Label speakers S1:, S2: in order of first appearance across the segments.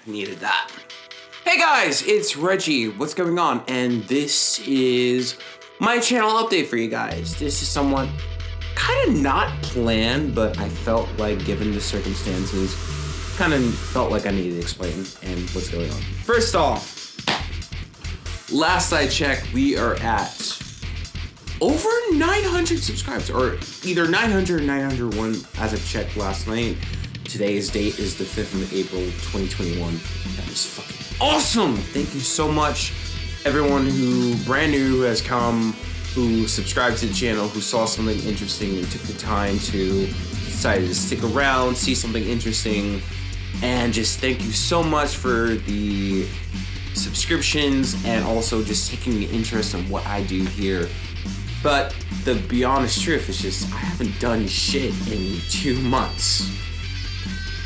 S1: Needed that. Hey guys, it's Reggie. What's going on? And this is my channel update for you guys. This is somewhat kind of not planned, but I felt like, given the circumstances, kind of felt like I needed to explain and what's going on. First off, last I checked, we are at over 900 subscribers, or either 900 or 901 as I checked last night. Today's date is the 5th of April, 2021. That is fucking awesome! Thank you so much, everyone who brand new who has come, who subscribed to the channel, who saw something interesting and took the time to decide to stick around, see something interesting, and just thank you so much for the subscriptions and also just taking the interest in what I do here. But the be honest truth is just I haven't done shit in 2 months.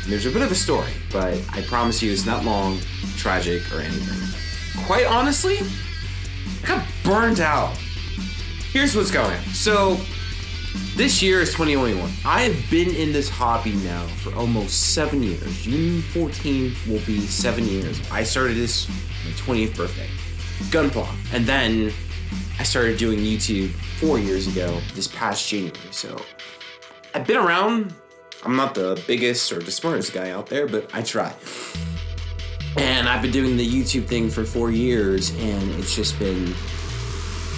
S1: There's a bit of a story, but I promise you it's not long, tragic, or anything. Quite honestly, I got burned out. Here's what's going on. So, this year is 2021. I have been in this hobby now for almost 7 years. June 14th will be 7 years. I started this on my 20th birthday. Gunpla. And then I started doing YouTube 4 years ago, this past January. So, I've been around. I'm not the biggest or the smartest guy out there, but I try. And I've been doing the YouTube thing for 4 years, and it's just been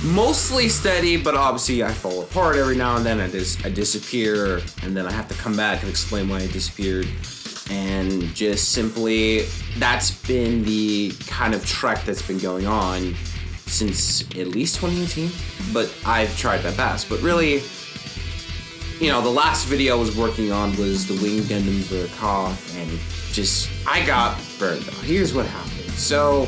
S1: mostly steady, but obviously I fall apart every now and then. I disappear, and then I have to come back and explain why I disappeared. And just simply, that's been the kind of trek that's been going on since at least 2018. But I've tried my best. But really, you know, the last video I was working on was the Wing Gundam Verka, and just, I got burned out. Here's what happened. So,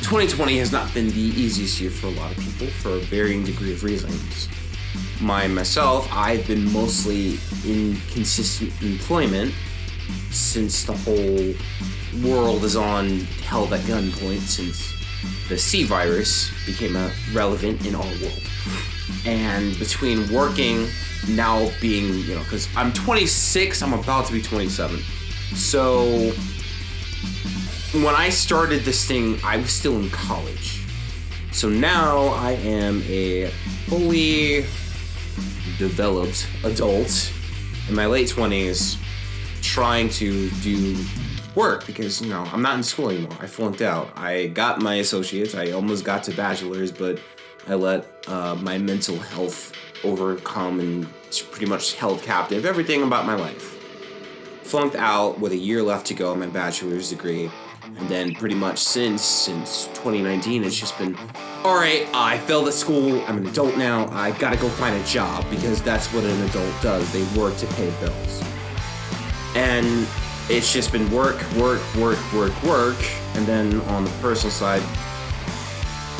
S1: 2020 has not been the easiest year for a lot of people for a varying degree of reasons. Myself, I've been mostly in consistent employment since the whole world is held at gunpoint since the C virus became relevant in our world. And between working, now being, you know, because I'm 26, I'm about to be 27. So when I started this thing, I was still in college. So now I am a fully developed adult in my late 20s trying to do work because, you know, I'm not in school anymore. I flunked out. I got my associates. I almost got to bachelor's, but I let my mental health overcome and pretty much held captive everything about my life. Flunked out with a year left to go on my bachelor's degree. And then pretty much since 2019, it's just been, all right, I failed at school. I'm an adult now. I gotta go find a job because that's what an adult does. They work to pay bills. And it's just been work. And then on the personal side,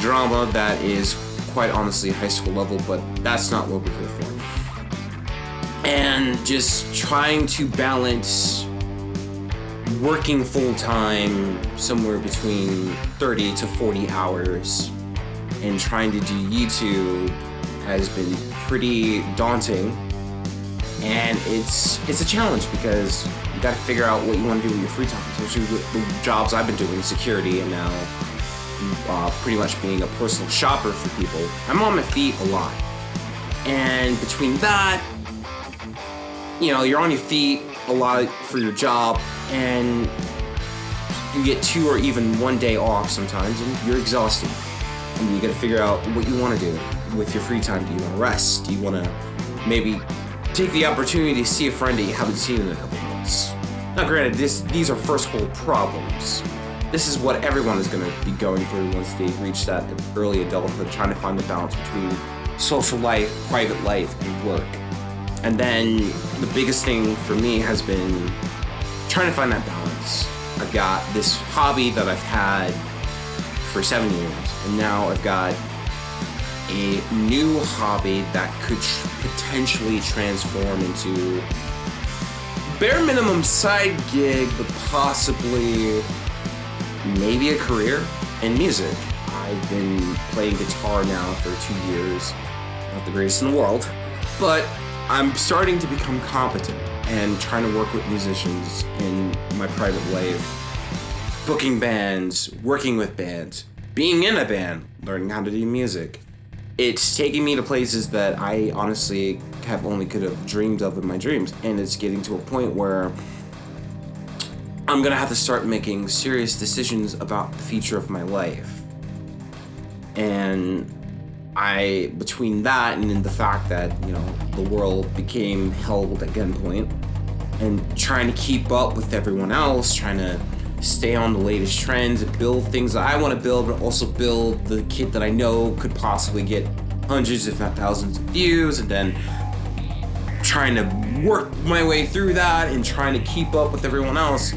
S1: drama that is quite honestly high school level, but that's not what we're here for. And just trying to balance working full-time somewhere between 30 to 40 hours and trying to do YouTube has been pretty daunting. And it's a challenge because you gotta figure out what you want to do with your free time, especially with the jobs I've been doing, security, and now pretty much being a personal shopper for people. I'm on my feet a lot. And between that, you know, you're on your feet a lot for your job, and you get 2 or even 1 day off sometimes, and you're exhausted. And you gotta figure out what you wanna do with your free time. Do you wanna rest? Do you wanna maybe take the opportunity to see a friend that you haven't seen in a couple months? Now granted, these are first world problems. This is what everyone is gonna be going through once they reach that early adulthood, trying to find the balance between social life, private life, and work. And then the biggest thing for me has been trying to find that balance. I've got this hobby that I've had for 7 years, and now I've got a new hobby that could potentially transform into bare minimum side gig, but possibly maybe a career in music. I've been playing guitar now for 2 years, not the greatest in the world, but I'm starting to become competent. and trying to work with musicians in my private life, booking bands, working with bands, being in a band, learning how to do music. It's taking me to places that I honestly could have dreamed of in my dreams, and it's getting to a point where I'm gonna have to start making serious decisions about the future of my life. And between that and the fact that, the world became held at gunpoint, and trying to keep up with everyone else, trying to stay on the latest trends and build things that I want to build, but also build the kit that I know could possibly get hundreds, if not thousands of views, and then trying to work my way through that and trying to keep up with everyone else.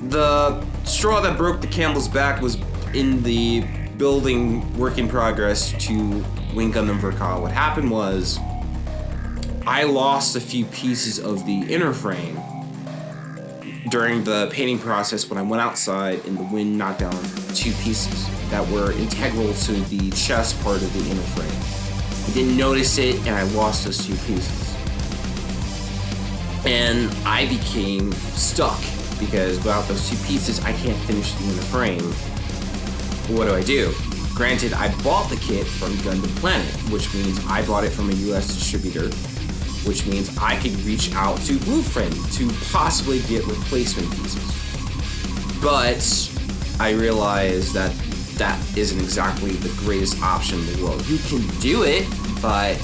S1: The straw that broke the camel's back was in the building work in progress to Wing Gundam Verka. What happened was I lost a few pieces of the inner frame during the painting process when I went outside and the wind knocked down 2 pieces that were integral to the chest part of the inner frame. I didn't notice it and I lost those 2 pieces. And I became stuck because without those 2 pieces, I can't finish the inner frame. What do? Granted, I bought the kit from Gundam Planet, which means I bought it from a US distributor, which means I could reach out to Blueprint to possibly get replacement pieces. But I realized that isn't exactly the greatest option in the world. You can do it, but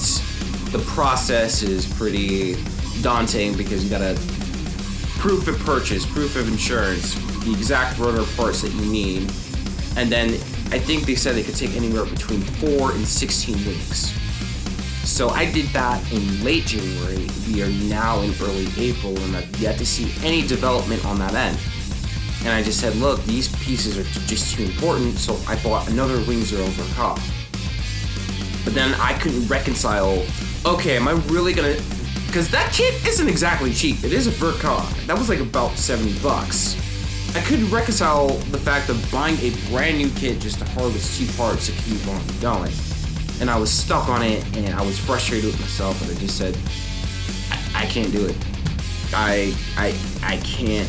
S1: the process is pretty daunting because you gotta proof of purchase, proof of insurance, the exact rotor parts that you need. And then I think they said it could take anywhere between 4 and 16 weeks. So I did that in late January. We are now in early April and I've yet to see any development on that end. And I just said, look, these pieces are just too important, so I bought another Wing Zero Verka. But then I couldn't reconcile, okay, am I really gonna, because that kit isn't exactly cheap. It is a Verka. That was like about $70. I couldn't reconcile the fact of buying a brand new kit just to harvest 2 parts to keep on going. And I was stuck on it and I was frustrated with myself and I just said, I can't do it. I can't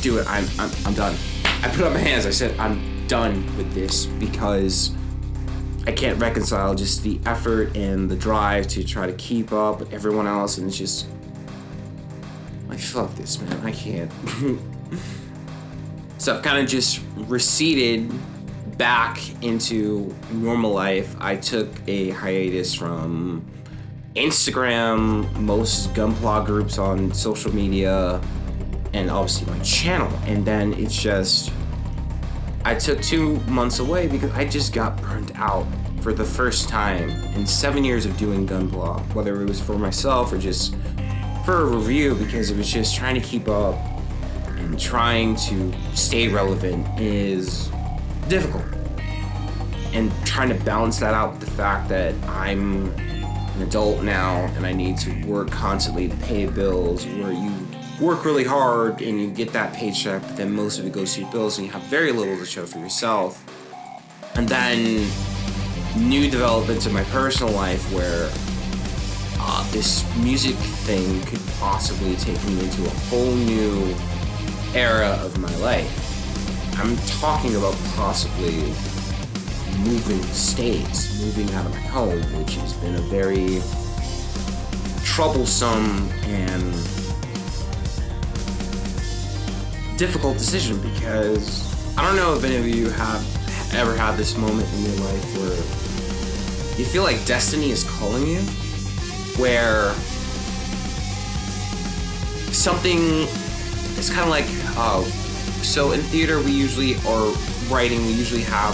S1: do it. I'm done. I put up my hands. I said, I'm done with this because I can't reconcile just the effort and the drive to try to keep up with everyone else. And it's just, like, fuck this, man. I can't. So I've kind of just receded back into normal life. I took a hiatus from Instagram, most Gunpla groups on social media, and obviously my channel. And then it's just, I took 2 months away because I just got burnt out for the first time in 7 years of doing Gunpla, whether it was for myself or just for a review, because it was just trying to keep up and trying to stay relevant is difficult. And trying to balance that out with the fact that I'm an adult now and I need to work constantly to pay bills, where you work really hard and you get that paycheck, but then most of it goes to your bills and you have very little to show for yourself. And then new developments in my personal life where this music thing could possibly take me into a whole new era of my life. I'm talking about possibly moving states, moving out of my home, which has been a very troublesome and difficult decision, because I don't know if any of you have ever had this moment in your life where you feel like destiny is calling you, where something is kind of like, so in theater we usually, or writing, we usually have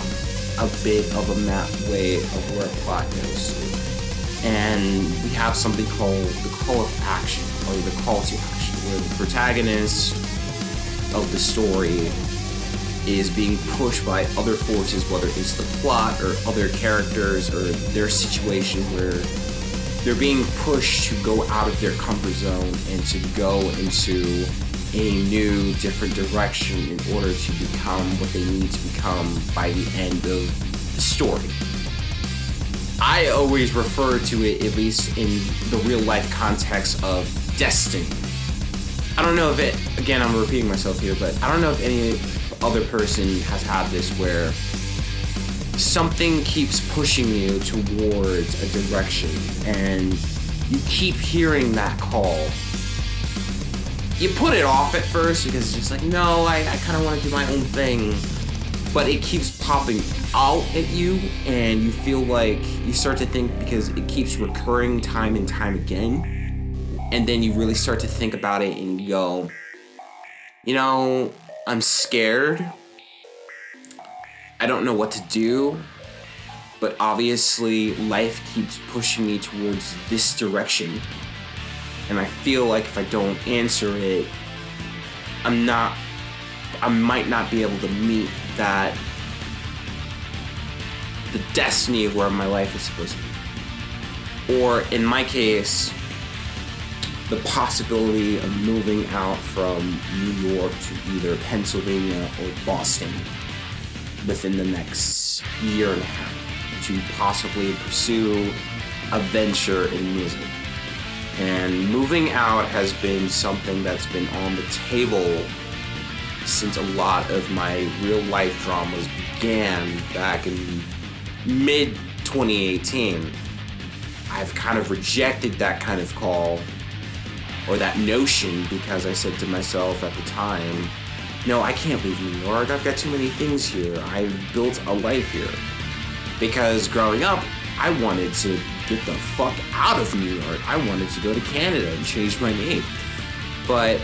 S1: a bit of a map way of where a plot goes. And we have something called the call of action, or the call to action, where the protagonist of the story is being pushed by other forces, whether it's the plot or other characters or their situation, where they're being pushed to go out of their comfort zone and to go into a new, different direction in order to become what they need to become by the end of the story. I always refer to it, at least in the real life context, of destiny. I don't know if it, again, I'm repeating myself here, but I don't know if any other person has had this where something keeps pushing you towards a direction and you keep hearing that call. You put it off at first because it's just like, no, I kind of want to do my own thing. But it keeps popping out at you and you feel like you start to think, because it keeps recurring time and time again. And then you really start to think about it and you go, I'm scared. I don't know what to do. But obviously life keeps pushing me towards this direction. And I feel like if I don't answer it, I might not be able to meet the destiny of where my life is supposed to be. Or in my case, the possibility of moving out from New York to either Pennsylvania or Boston within the next year and a half to possibly pursue a venture in music. And moving out has been something that's been on the table since a lot of my real life dramas began back in mid 2018. I've kind of rejected that kind of call or that notion because I said to myself at the time, no, I can't leave New York. I've got too many things here. I built a life here. Because growing up, I wanted to get the fuck out of New York. I wanted to go to Canada and change my name. But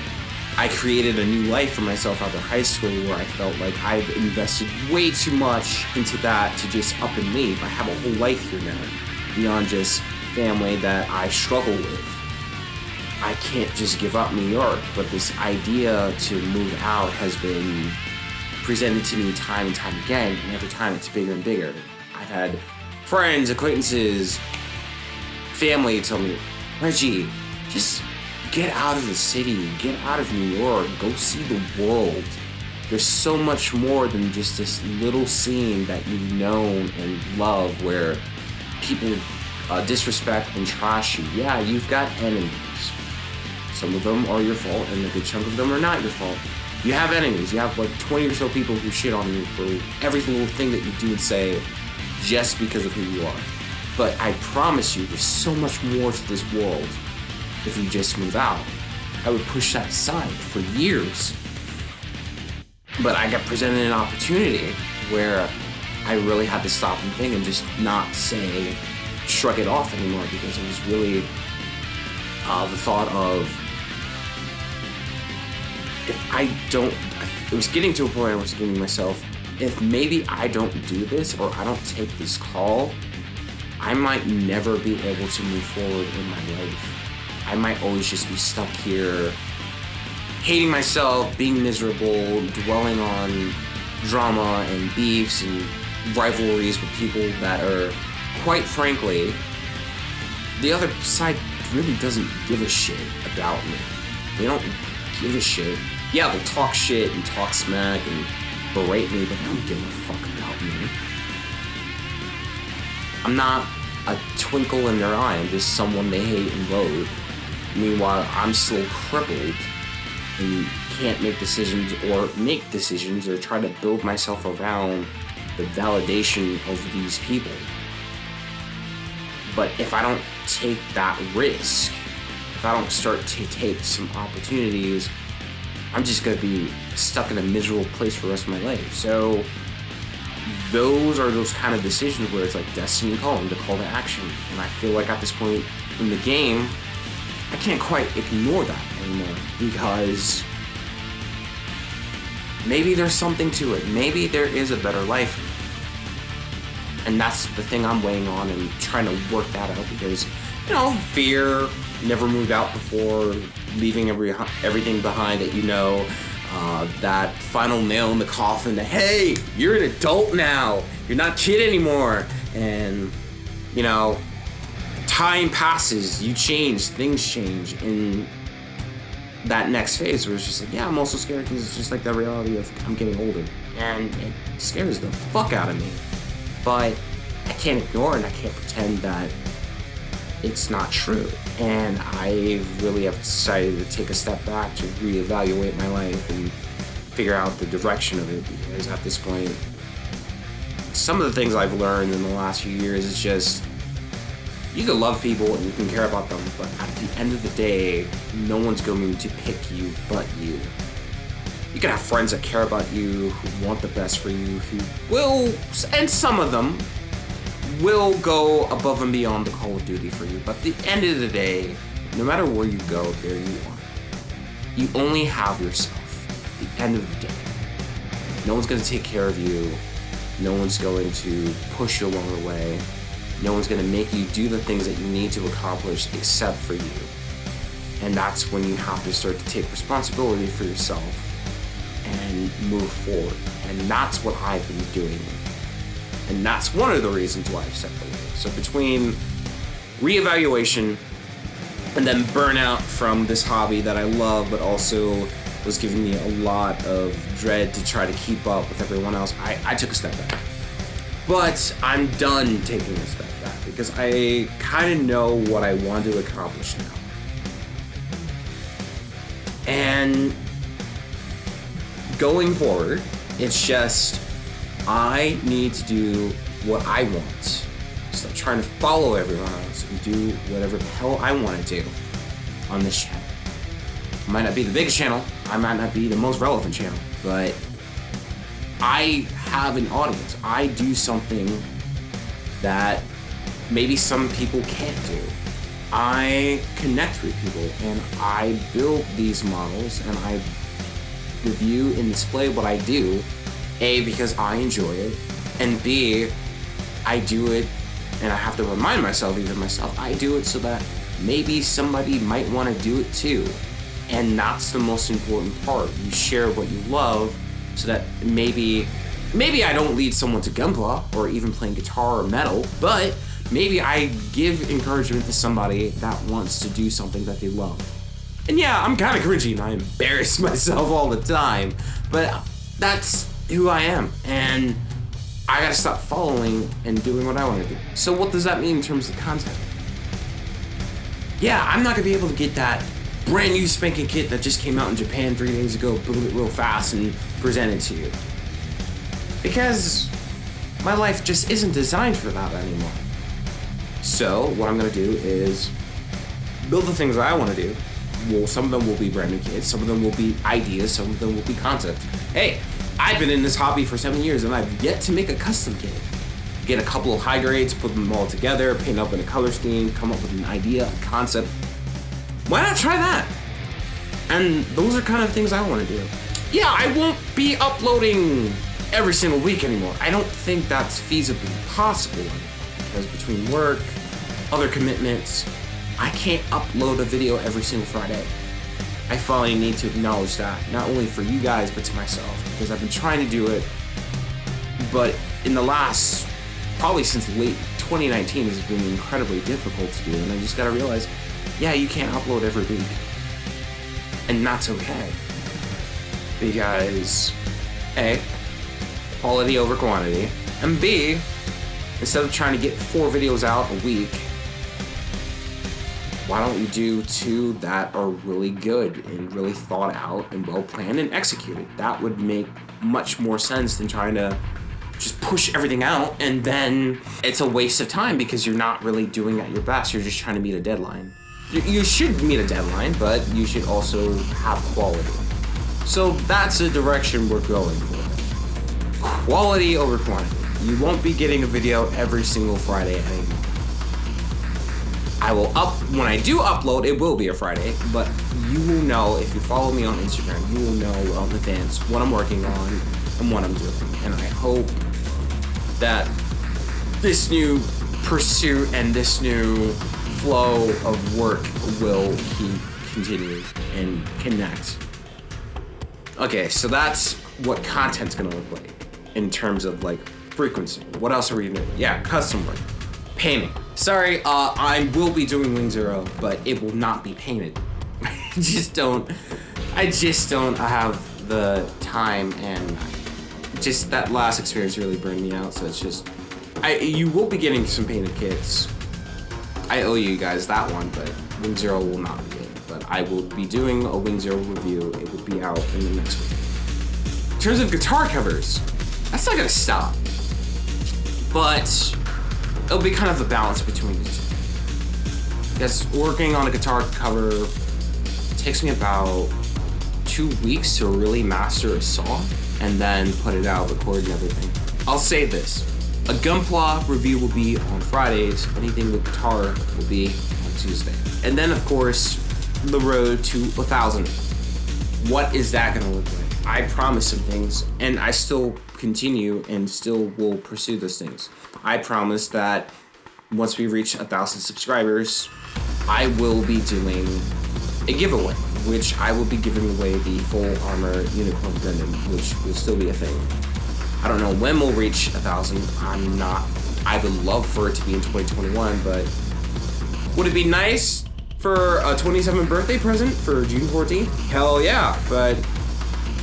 S1: I created a new life for myself after high school where I felt like I've invested way too much into that to just up and leave. I have a whole life here now, beyond just family that I struggle with. I can't just give up New York, but this idea to move out has been presented to me time and time again, and every time it's bigger and bigger. I've had friends, acquaintances, family tell me, Reggie, just get out of the city, get out of New York, go see the world. There's so much more than just this little scene that you've known and love where people disrespect and trash you. Yeah, you've got enemies. Some of them are your fault, and a good chunk of them are not your fault. You have enemies. You have like 20 or so people who shit on you for every little thing that you do and say just because of who you are. But I promise you, there's so much more to this world if you just move out. I would push that aside for years. But I got presented an opportunity where I really had to stop and think and just not shrug it off anymore, because it was really the thought of, it was getting to a point I was giving myself, if maybe I don't do this or I don't take this call, I might never be able to move forward in my life. I might always just be stuck here, hating myself, being miserable, dwelling on drama and beefs and rivalries with people that are, quite frankly, the other side really doesn't give a shit about me. They don't give a shit. Yeah, they'll talk shit and talk smack and berate me, but they don't give a fuck about me. I'm not a twinkle in their eye. I'm just someone they hate and loathe. Meanwhile, I'm still crippled and can't make decisions or try to build myself around the validation of these people. But if I don't take that risk, if I don't start to take some opportunities, I'm just going to be stuck in a miserable place for the rest of my life. So those are those kind of decisions where it's like destiny calling, the call to action. And I feel like at this point in the game, I can't quite ignore that anymore, because maybe there's something to it. Maybe there is a better life. And that's the thing I'm weighing on and trying to work that out, because, fear, never moved out before, leaving everything behind that that final nail in the coffin that, hey, you're an adult now, you're not a kid anymore, and, time passes, you change, things change, in that next phase where it's just like, yeah, I'm also scared because it's just like the reality of I'm getting older, and it scares the fuck out of me. But I can't ignore it and I can't pretend that it's not true. And I really have decided to take a step back to reevaluate my life and figure out the direction of it, because at this point, some of the things I've learned in the last few years is just, you can love people and you can care about them, but at the end of the day, no one's going to pick you but you. You can have friends that care about you, who want the best for you, who will, and some of them will go above and beyond the Call of Duty for you. But at the end of the day, no matter where you go, there you are. You only have yourself at the end of the day. No one's going to take care of you. No one's going to push you along the way. No one's going to make you do the things that you need to accomplish except for you. And that's when you have to start to take responsibility for yourself and move forward. And that's what I've been doing. And that's one of the reasons why I've stepped away. So between reevaluation and then burnout from this hobby that I love, but also was giving me a lot of dread to try to keep up with everyone else, I took a step back. But I'm done taking a step back because I kind of know what I want to accomplish now. And going forward, it's just, I need to do what I want. Stop trying to follow everyone else and do whatever the hell I want to do on this channel. I might not be the biggest channel, I might not be the most relevant channel, but I have an audience. I do something that maybe some people can't do. I connect with people and I build these models and I review and display what I do, A, because I enjoy it, and B, I do it, and I have to remind myself, I do it so that maybe somebody might want to do it too. And that's the most important part. You share what you love so that maybe I don't lead someone to Gunpla or even playing guitar or metal, but maybe I give encouragement to somebody that wants to do something that they love. And yeah, I'm kind of cringy and I embarrass myself all the time, but that's who I am. And I gotta stop following and doing what I want to do. So what does that mean in terms of content? Yeah, I'm not gonna be able to get that brand new spanking kit that just came out in Japan 3 days ago, build it real fast and present it to you. Because my life just isn't designed for that anymore. So what I'm gonna do is build the things that I want to do. Well, some of them will be brand new kits, some of them will be ideas, some of them will be concepts. Hey, I've been in this hobby for 7 years and I've yet to make a custom kit. Get a couple of high grades, put them all together, paint up in a color scheme, come up with an idea, a concept. Why not try that? And those are kind of things I want to do. Yeah, I won't be uploading every single week anymore. I don't think that's feasibly possible anymore, because between work, other commitments, I can't upload a video every single Friday. I finally need to acknowledge that, not only for you guys, but to myself, because I've been trying to do it, but in the last, probably since late 2019, it's been incredibly difficult to do, and I just gotta realize, yeah, you can't upload every week. And that's okay. Because A, quality over quantity, and B, instead of trying to get 4 videos out a week, why don't you do 2 that are really good and really thought out and well planned and executed? That would make much more sense than trying to just push everything out and then it's a waste of time because you're not really doing at your best. You're just trying to meet a deadline. You should meet a deadline, but you should also have quality. So that's the direction we're going for. Quality over quantity. You won't be getting a video every single Friday anymore. When I do upload, it will be a Friday, but you will know, if you follow me on Instagram, you will know in advance what I'm working on and what I'm doing. And I hope that this new pursuit and this new flow of work will keep continuing and connect. Okay, so that's what content's gonna look like in terms of like frequency. What else are we gonna do? Yeah, custom work. Painting. Sorry, I will be doing Wing Zero, but it will not be painted. I just don't have the time, and just that last experience really burned me out, so it's just, You will be getting some painted kits. I owe you guys that one, but Wing Zero will not be it. But I will be doing a Wing Zero review. It will be out in the next week. In terms of guitar covers, that's not gonna stop. But it'll be kind of a balance between the two. Because working on a guitar cover takes me about 2 weeks to really master a song and then put it out, record and everything. I'll say this. A Gunpla review will be on Fridays. Anything with guitar will be on Tuesday. And then, of course, the road to 1,000. What is that going to look like? I promised some things, and I still continue and still will pursue those things. I promise that once we reach 1,000 subscribers, I will be doing a giveaway, which I will be giving away the full armor unicorn Gundam, which will still be a thing. I don't know when we'll reach 1,000. I would love for it to be in 2021, but would it be nice for a 27th birthday present for June 14th? Hell yeah, but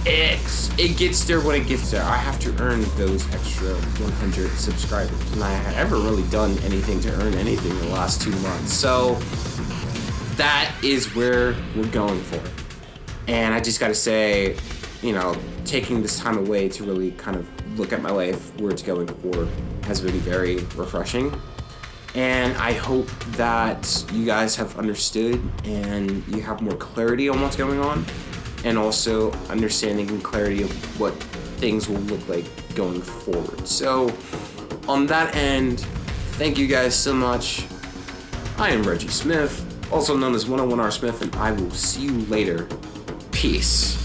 S1: it gets there when it gets there. I have to earn those extra 100 subscribers, and I haven't really done anything to earn anything in the last 2 months. So that is where we're going for. And I just gotta say, taking this time away to really kind of look at my life, where it's going for, has been very refreshing. And I hope that you guys have understood and you have more clarity on what's going on, and also understanding and clarity of what things will look like going forward. So on that end, thank you guys so much. I am Reggie Smith, also known as 101R Smith, and I will see you later. Peace.